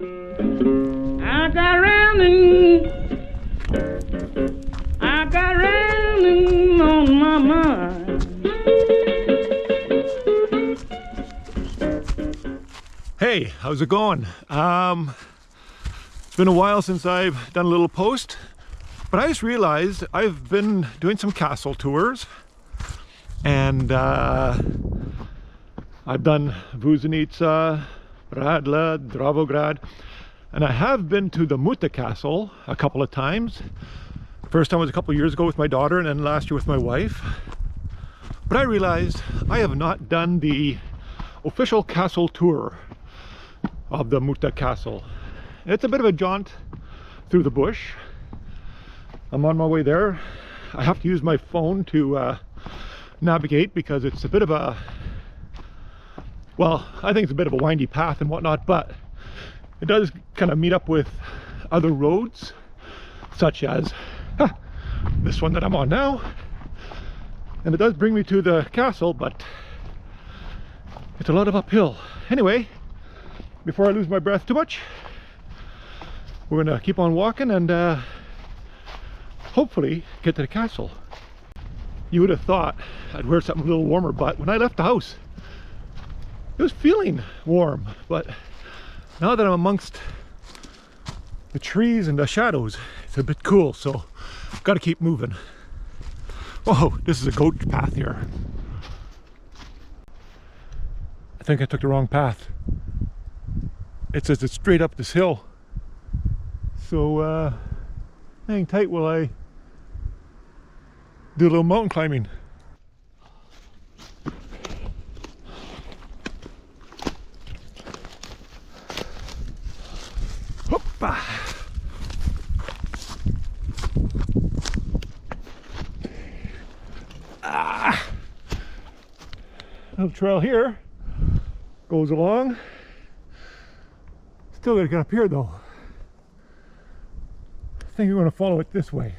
I got raining on my mind. Hey, how's it going? It's been a while since I've done a little post, but I just realized I've been doing some castle tours, and I've done Vuzenica, Radla, Dravograd, and I have been to the Muta Castle a couple of times. First time was a couple of years ago with my daughter, and then last year with my wife. But I realized I have not done the official castle tour of the Muta Castle. It's a bit of a jaunt through the bush. I'm on my way there. I have to use my phone to navigate because it's a bit of a, well, I think it's a bit of a windy path and whatnot, but it does kind of meet up with other roads, such as this one that I'm on now. And it does bring me to the castle, but it's a lot of uphill. Anyway, before I lose my breath too much, we're gonna keep on walking and hopefully get to the castle. You would have thought I'd wear something a little warmer, but when I left the house, it was feeling warm. But now that I'm amongst the trees and the shadows, it's a bit cool, so I've got to keep moving. Whoa, this is a goat path here. I think I took the wrong path. It says it's straight up this hill. So hang tight while I do a little mountain climbing. Hoppa! Little trail here goes along. Still gotta get up here though. I think we're gonna follow it this way.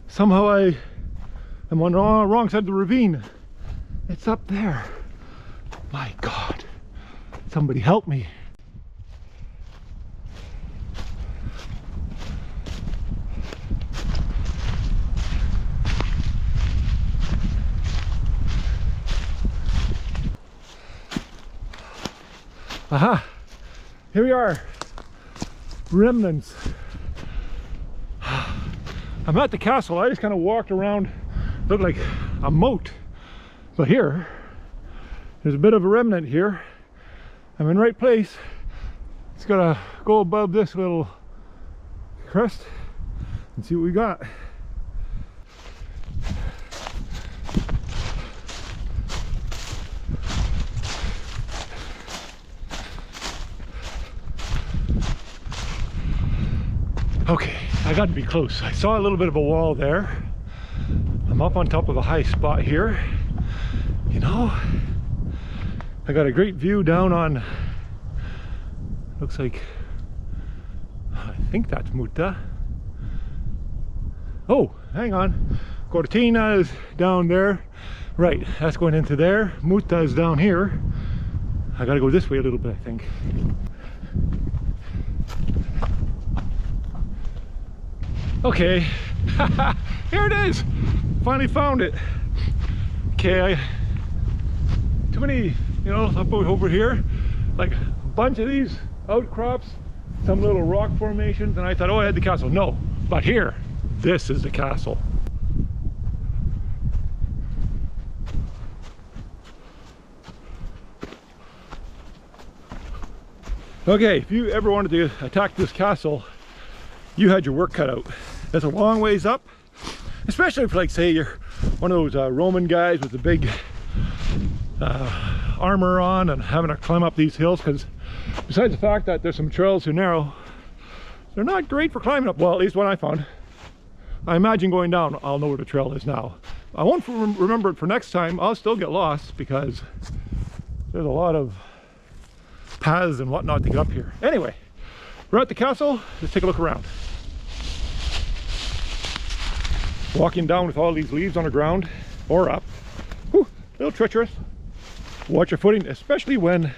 Somehow I am on the wrong side of the ravine. It's up there. My God, somebody help me. Aha, here we are, remnants. I'm at the castle. I just kind of walked around, looked like a moat. But here, there's a bit of a remnant here. I'm in the right place. Just gotta go above this little crest and see what we got. Okay, I got to be close. I saw a little bit of a wall there. I'm up on top of a high spot here. You know, I got a great view down on, looks like, I think that's Muta. Oh, hang on. Cortina is down there. Right, that's going into there. Muta is down here. I gotta go this way a little bit, I think. Okay, here it is. Finally found it. Okay, too many, you know, up over here, like a bunch of these outcrops, some little rock formations, and I thought, oh, I had the castle. No, but here, this is the castle. Okay, if you ever wanted to attack this castle, you had your work cut out. That's a long ways up, especially if, like, say you're one of those Roman guys with the big armor on and having to climb up these hills, because besides the fact that there's some trails too narrow, they're not great for climbing up. Well, at least what I found. I imagine going down, I'll know where the trail is now. I won't remember it for next time. I'll still get lost because there's a lot of paths and whatnot to get up here. Anyway, we're at the castle. Let's take a look around. Walking down with all these leaves on the ground or up. Whew, a little treacherous. Watch your footing, especially when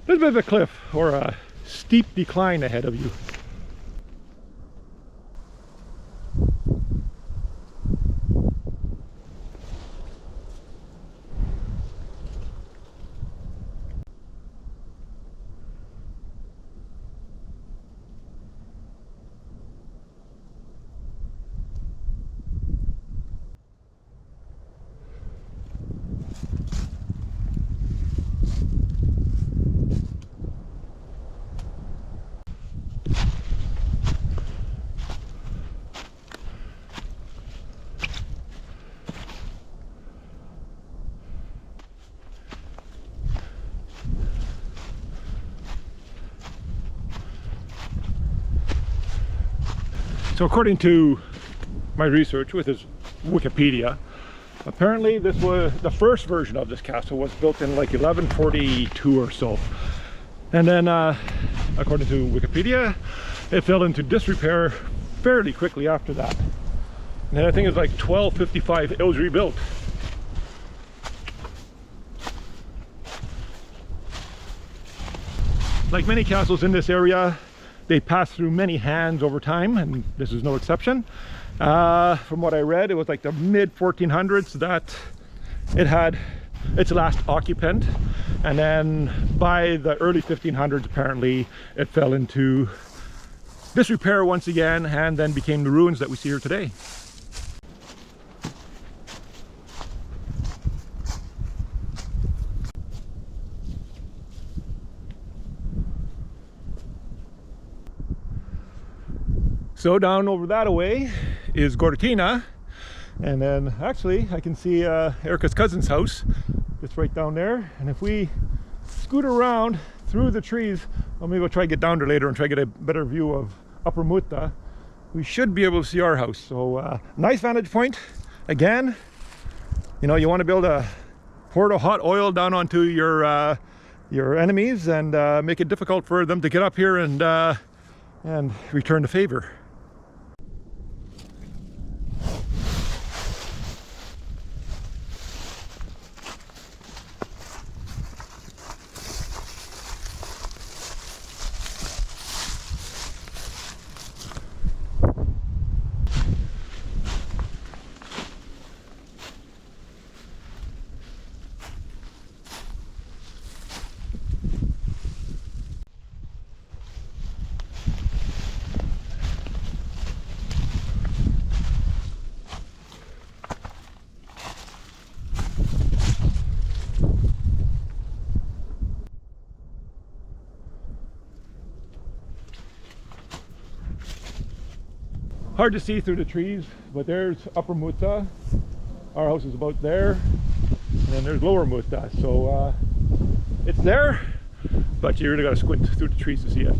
there's a bit of a cliff or a steep decline ahead of you. So according to my research with his Wikipedia, apparently this was the first version of this castle was built in like 1142 or so. And then according to Wikipedia, it fell into disrepair fairly quickly after that. And I think it's like 1255 it was rebuilt. Like many castles in this area, they pass through many hands over time, and this is no exception. From what I read, it was like the mid 1400s that it had its last occupant, and then by the early 1500s apparently it fell into disrepair once again and then became the ruins that we see here today. So down over that away is Gortina, and then actually I can see Erica's cousin's house. It's right down there, and if we scoot around through the trees, well, maybe we'll try to get down there later and try to get a better view of Upper Muta. We should be able to see our house. So nice vantage point. Again, you know, you want to be able to pour the hot oil down onto your enemies and make it difficult for them to get up here and return the favor. Hard to see through the trees, but there's Upper Muta. Our house is about there, and then there's Lower Muta. So it's there, but you really got to squint through the trees to see it.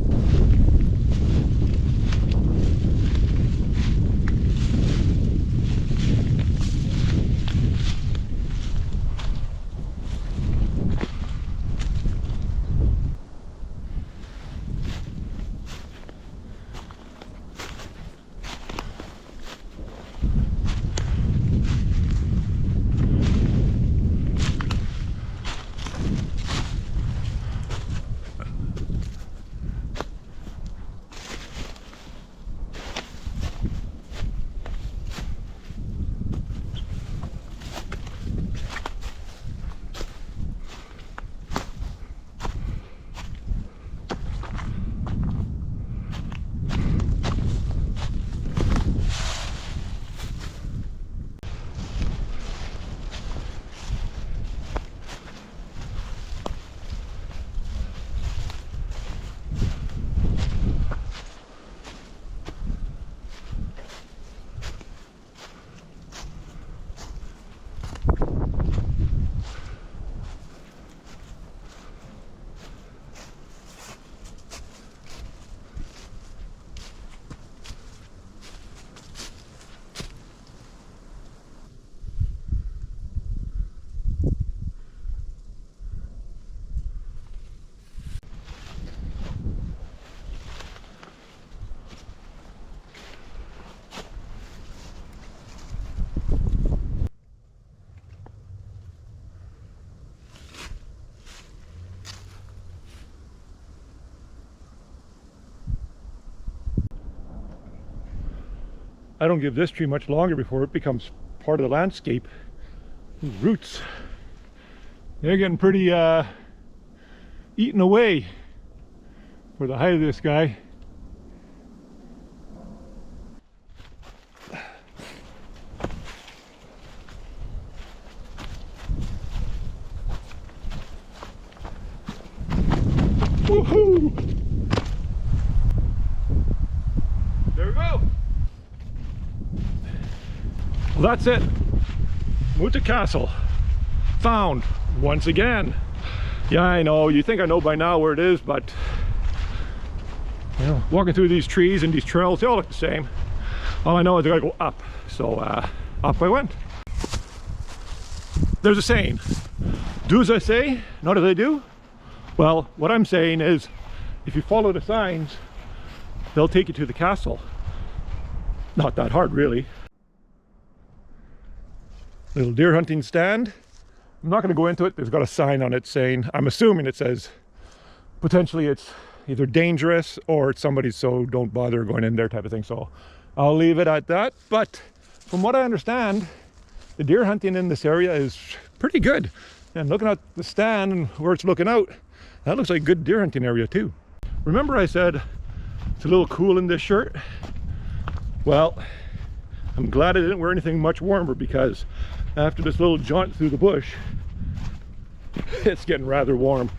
I don't give this tree much longer before it becomes part of the landscape. These roots, they're getting pretty eaten away for the height of this guy. Woohoo! There we go. Well, that's it. Muta Castle found once again. Yeah, I know, you think I know by now where it is, but you know, walking through these trees and these trails, they all look the same. All I know is I gotta go up, so up I went. There's a saying, do as I say, not as I do. Well, what I'm saying is, if you follow the signs, they'll take you to the castle. Not that hard, really. Little deer hunting stand. I'm not going to go into it. There's got a sign on it saying, I'm assuming it says, potentially it's either dangerous or it's somebody's, so don't bother going in there type of thing. So I'll leave it at that. But from what I understand, the deer hunting in this area is pretty good. And looking at the stand and where it's looking out, that looks like a good deer hunting area too. Remember I said it's a little cool in this shirt? Well, I'm glad I didn't wear anything much warmer, because after this little jaunt through the bush, it's getting rather warm.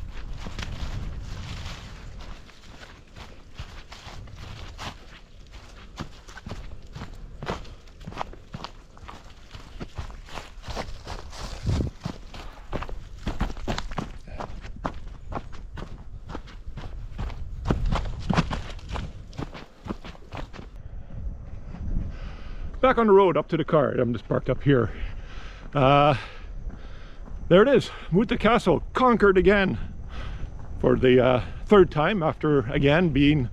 Back on the road up to the car. I'm just parked up here. There it is, Muta Castle, conquered again for the third time, after again being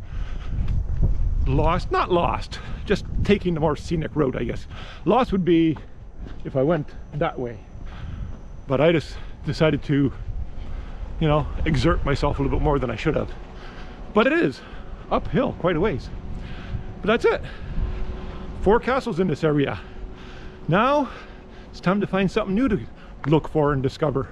lost. Not lost, just taking the more scenic route, I guess. Lost would be if I went that way, but I just decided to, you know, exert myself a little bit more than I should have. But it is uphill quite a ways. But that's it. 4 castles in this area. Now it's time to find something new to look for and discover.